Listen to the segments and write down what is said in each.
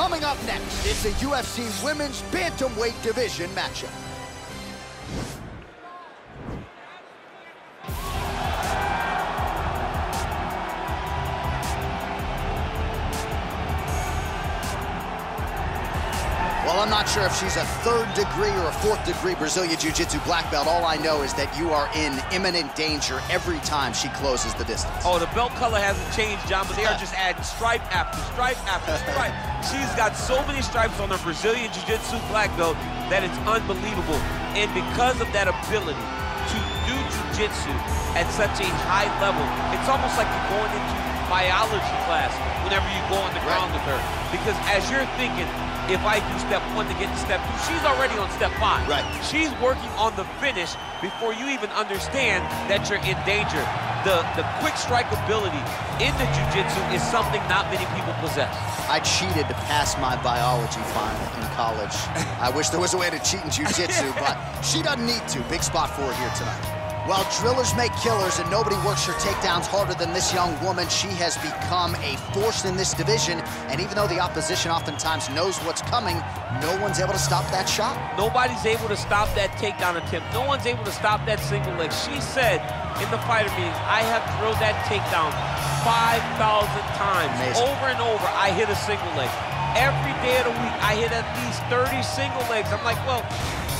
Coming up next, it's a UFC Women's Bantamweight Division matchup. Well, I'm not sure if she's a 3rd degree or a 4th degree Brazilian Jiu-Jitsu black belt. All I know is that you are in imminent danger every time she closes the distance. Oh, the belt color hasn't changed, John, but they are just adding stripe after stripe after stripe. She's got so many stripes on her Brazilian Jiu-Jitsu black belt that it's unbelievable. And because of that ability to do Jiu-Jitsu at such a high level, it's almost like you're going into biology class whenever you go on the ground with her. Because as you're thinking, if I do step 1 to get to step 2, she's already on step 5. Right. She's working on the finish before you even understand that you're in danger. The quick strike ability in the jiu-jitsu is something not many people possess. I cheated to pass my biology final in college. I wish there was a way to cheat in jiu-jitsu, but she doesn't need to. Big spot for her here tonight. While drillers make killers and nobody works her takedowns harder than this young woman, she has become a force in this division. And even though the opposition oftentimes knows what's coming, no one's able to stop that shot. Nobody's able to stop that takedown attempt. No one's able to stop that single leg. She said in the fighter meetings, I have drilled that takedown 5,000 times. Amazing. Over and over, I hit a single leg. Every day of the week, I hit at least 30 single legs. I'm like, well,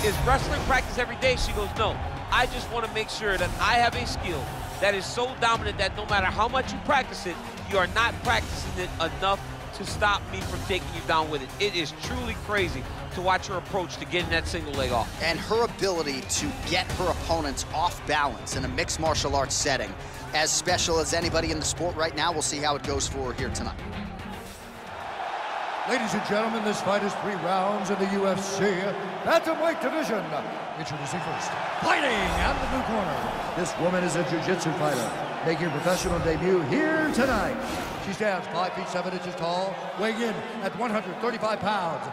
is wrestling practice every day? She goes, no. I just want to make sure that I have a skill that is so dominant that no matter how much you practice it, you are not practicing it enough to stop me from taking you down with it. It is truly crazy to watch her approach to getting that single leg off. And her ability to get her opponents off balance in a mixed martial arts setting, as special as anybody in the sport right now. We'll see how it goes for her here tonight. Ladies and gentlemen, this fight is 3 rounds in the UFC Bantamweight Division. Introducing first, fighting out of the blue corner. This woman is a jiu-jitsu fighter, making her professional debut here tonight. She stands 5 feet 7 inches tall, weighing in at 135 pounds.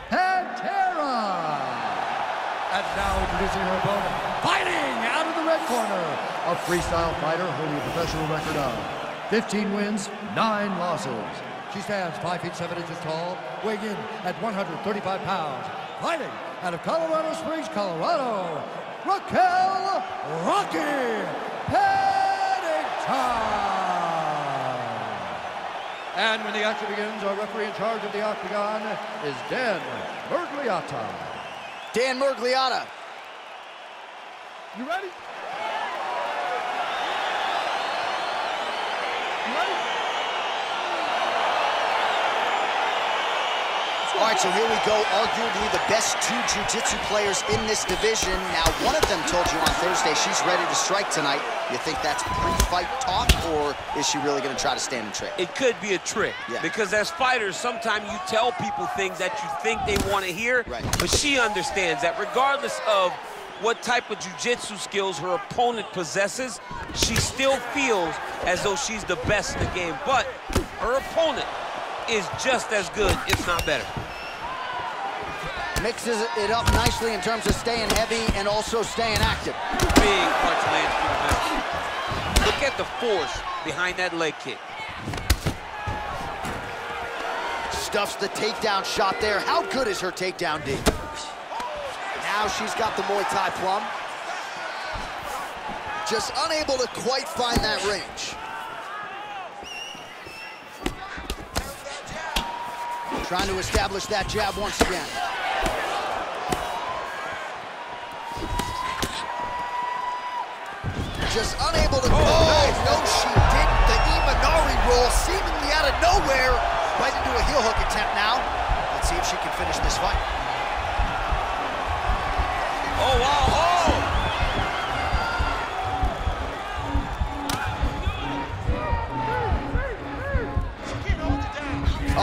Pantera! And now introducing her opponent, fighting out of the red corner. A freestyle fighter holding a professional record of 15 wins, 9 losses. She stands 5 feet 7 inches tall, weighing in at 135 pounds. Fighting out of Colorado Springs, Colorado, Raquel "Rocky" Pennington. And when the action begins, our referee in charge of the octagon is Dan Murgliata. Dan Murgliata. You ready? You ready? All right, so here we go, arguably the best 2 jiu-jitsu players in this division. Now, one of them told you on Thursday she's ready to strike tonight. You think that's pre-fight talk, or is she really going to try to stand and trick? It could be a trick, because as fighters, sometimes you tell people things that you think they want to hear, but she understands that regardless of what type of jiu-jitsu skills her opponent possesses, she still feels as though she's the best in the game. But her opponent is just as good, if not better. Mixes it up nicely in terms of staying heavy and also staying active. Big punch lands through the mouth. Look at the force behind that leg kick. Stuffs the takedown shot there. How good is her takedown, D? Now she's got the Muay Thai plum. Just unable to quite find that range. Trying to establish that jab once again. Just unable to... Oh, no, she didn't. The Imanari roll seemingly out of nowhere. Right into a heel hook attempt now. Let's see if she can finish this fight. Oh, wow,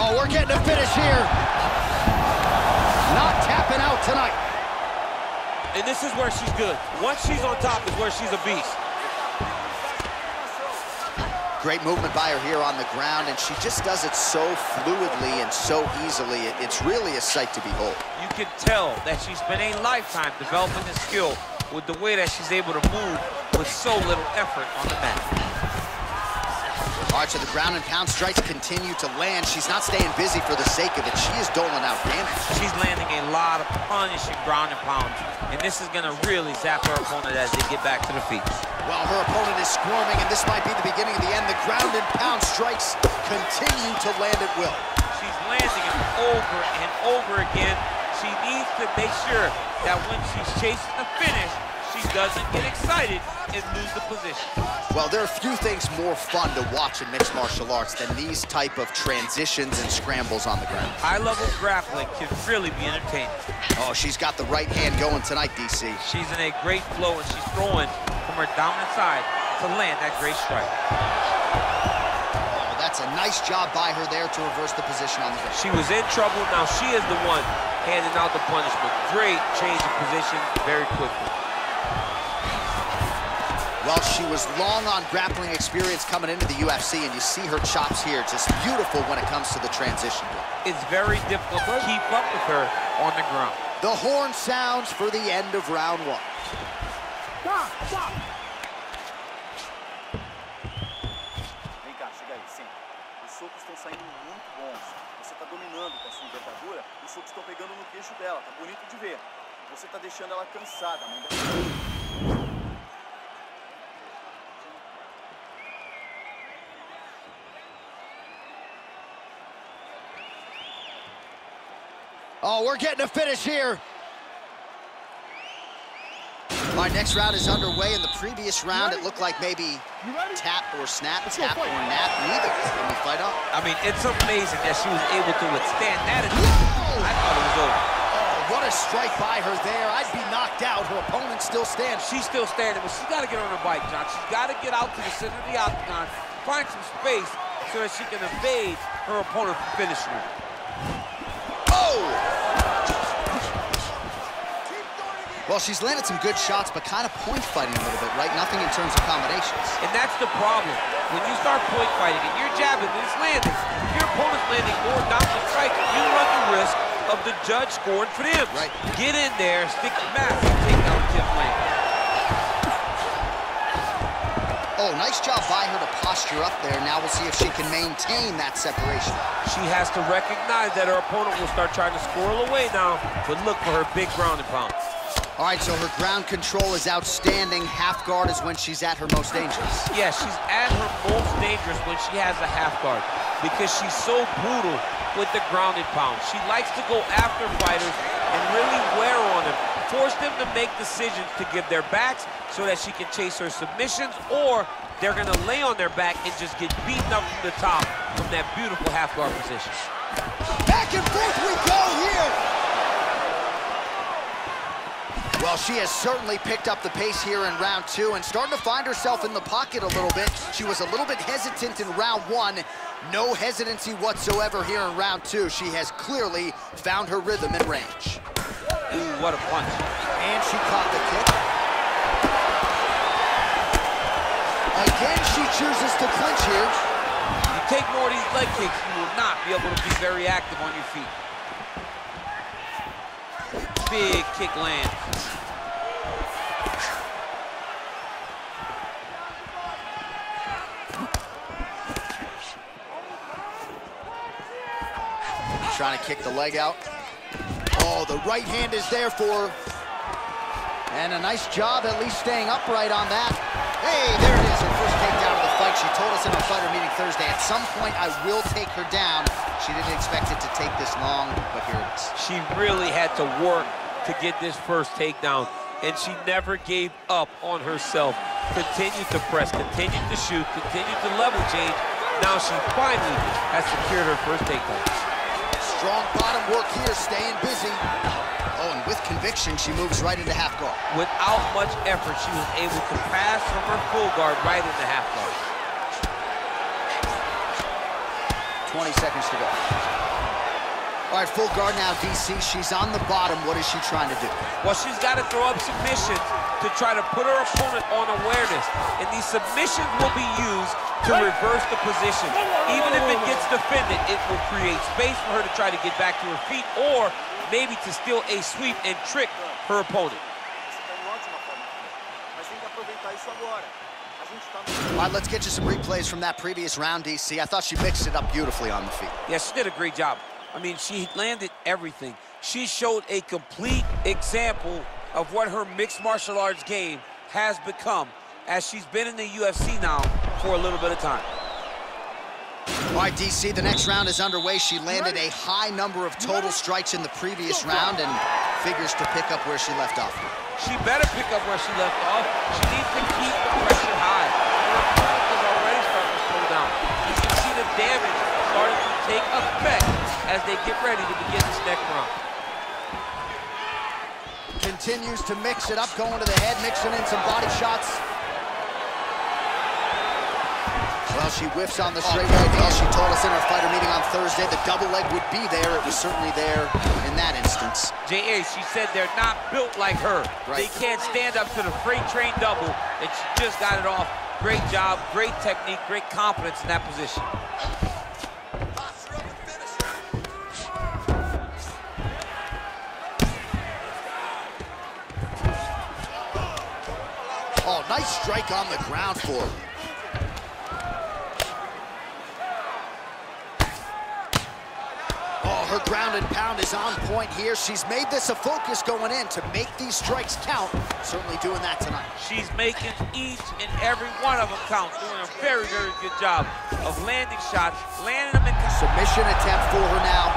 Oh, we're getting a finish here. Not tapping out tonight. And this is where she's good. Once she's on top is where she's a beast. Great movement by her here on the ground, and she just does it so fluidly and so easily. It's really a sight to behold. You can tell that she spent a lifetime developing this skill with the way that she's able to move with so little effort on the mat. All right, so the ground and pound strikes continue to land. She's not staying busy for the sake of it. She is doling out damage. She's landing a lot of punishing ground and pounds, and this is gonna really zap her opponent as they get back to the feet. Well, her opponent is squirming, and this might be the beginning of the end. The ground and pound strikes continue to land at will. She's landing it over and over again. She needs to make sure that when she's chasing the finish, she doesn't get excited and lose the position. Well, there are few things more fun to watch in mixed martial arts than these type of transitions and scrambles on the ground. High-level grappling can really be entertaining. Oh, she's got the right hand going tonight, DC. She's in a great flow, and she's throwing from her dominant side to land that great strike. Oh, that's a nice job by her there to reverse the position on the ground. She was in trouble. Now she is the one handing out the punishment. Great change of position very quickly. Well, she was long on grappling experience coming into the UFC, and you see her chops here, just beautiful when it comes to the transition. It's very difficult to keep up with her on the ground. The horn sounds for the end of round one. Vem cá, chega aí, senta. Os socos estão saindo muito bons. Você está dominando com a sua envergadura, os socos estão pegando no queixo dela, tá bonito de ver. Você está deixando ela cansada, mãe da... Oh, we're getting a finish here. All right, next round is underway. In the previous round, it looked like maybe tap or snap, tap or nap, neither. Can we fight on? I mean, it's amazing that she was able to withstand that. I thought it was over. Oh, what a strike by her there. I'd be knocked out. Her opponent still standing. She's still standing, but she's got to get on her bike, John. She's got to get out to the center of the octagon, find some space so that she can evade her opponent from finishing her. Oh! Well, she's landed some good shots, but kind of point fighting a little bit, right? Nothing in terms of combinations. And that's the problem. When you start point fighting and you're jabbing and it's landing, if your opponent's landing more dominant strikes, you run the risk of the judge scoring for them. Right. Get in there, stick your mask, and take down Tim Lane. Oh, nice job by her to posture up there. Now we'll see if she can maintain that separation. She has to recognize that her opponent will start trying to squirrel away now, but look for her big ground and pound. All right, so her ground control is outstanding. Half guard is when she's at her most dangerous. Yeah, she's at her most dangerous when she has a half guard because she's so brutal with the ground and pound. She likes to go after fighters and really wear on them, force them to make decisions to give their backs so that she can chase her submissions, or they're gonna lay on their back and just get beaten up from the top from that beautiful half guard position. Back and forth we go here. Well, she has certainly picked up the pace here in round two and starting to find herself in the pocket a little bit. She was a little bit hesitant in round one. No hesitancy whatsoever here in round two. She has clearly found her rhythm and range. Ooh, what a punch. And she caught the kick. Again, she chooses to clinch here. You take more of these leg kicks, you will not be able to be very active on your feet. Big kick lands. Trying to kick the leg out. Oh, the right hand is there for her. And a nice job at least staying upright on that. Hey, there it is, her first takedown of the fight. She told us in our fighter meeting Thursday, at some point I will take her down. She didn't expect it to take this long, but here it is. She really had to work to get this first takedown, and she never gave up on herself. Continued to press, continued to shoot, continued to level change. Now she finally has secured her first takedown. Strong bottom work here, staying busy. Oh, and with conviction, she moves right into half guard. Without much effort, she was able to pass from her full guard right into half guard. 20 seconds to go. All right, full guard now, DC. She's on the bottom. What is she trying to do? Well, she's got to throw up submissions to try to put her opponent on awareness. And these submissions will be used to reverse the position. Even if it gets defended, it will create space for her to try to get back to her feet, or maybe to steal a sweep and trick her opponent. Você está em ótima forma, mas tem que aproveitar isso agora. A All right, let's get you some replays from that previous round, DC. I thought she mixed it up beautifully on the feet. Yeah, she did a great job. I mean, she landed everything. She showed a complete example of what her mixed martial arts game has become, as she's been in the UFC now for a little bit of time. All right, DC, the next round is underway. She landed a high number of total strikes in the previous round and figures to pick up where she left off. She better pick up where she left off. She needs to keep the pressure high. Her opponent is already starting to slow down. You can see the damage starting to take effect as they get ready to begin this next round. Continues to mix it up, going to the head, mixing in some body shots. Well, she whiffs on the straight right knee. She told us in our fighter meeting on Thursday the double leg would be there. It was certainly there in that instance. J.A., she said they're not built like her. Right. They can't stand up to the freight train double, and she just got it off. Great job, great technique, great confidence in that position. Oh, nice strike on the ground for her. Her ground and pound is on point here. She's made this a focus going in to make these strikes count. Certainly doing that tonight. She's making each and every one of them count. Doing a very, very good job of landing shots, landing them in. Submission attempt for her now.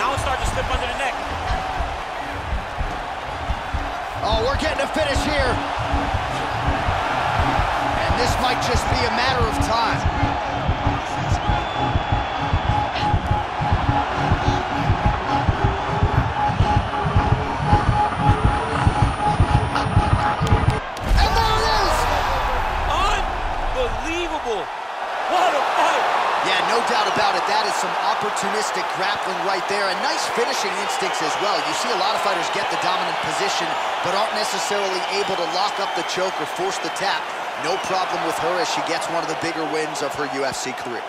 Now it's starting to slip under the neck. Oh, we're getting a finish here. This might just be a matter of time. And there it is! Unbelievable. What a fight. Yeah, no doubt about it. That is some opportunistic grappling right there, and nice finishing instincts as well. You see a lot of fighters get the dominant position, but aren't necessarily able to lock up the choke or force the tap. No problem with her as she gets one of the bigger wins of her UFC career.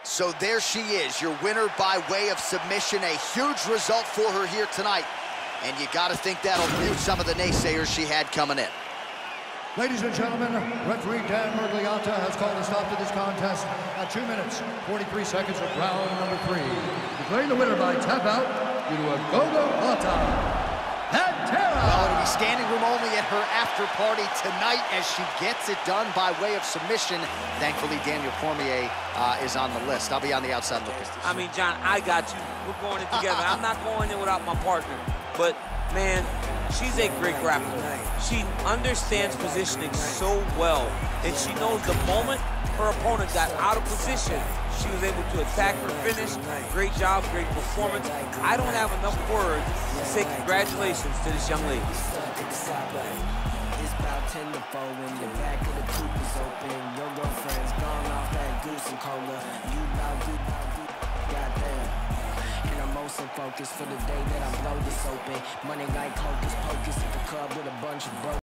So there she is, your winner by way of submission. A huge result for her here tonight. And you got to think that'll mute some of the naysayers she had coming in. Ladies and gentlemen, referee Dan Mergliata has called a stop to this contest at 2 minutes, 43 seconds of round number 3. Declaring the winner by tap out due to a go-go plata. Well, it'll be standing room only at her after party tonight as she gets it done by way of submission. Thankfully, Daniel Cormier is on the list. I'll be on the outside looking. I mean, John, I got you. We're going in together. I'm not going in without my partner. But, man, she's a great grappler. She understands positioning so well, and she knows the moment her opponent got out of position, she was able to attack her finish. Great job, great performance. I don't have enough words to say congratulations to this young lady. It's about 10 to 4 when the back of the coupe is open. Your girlfriend's gone off that goose and cola. You goddamn. And I'm also focused for the day that I blow this open. Money like hocus pocus at the club with a bunch of bros.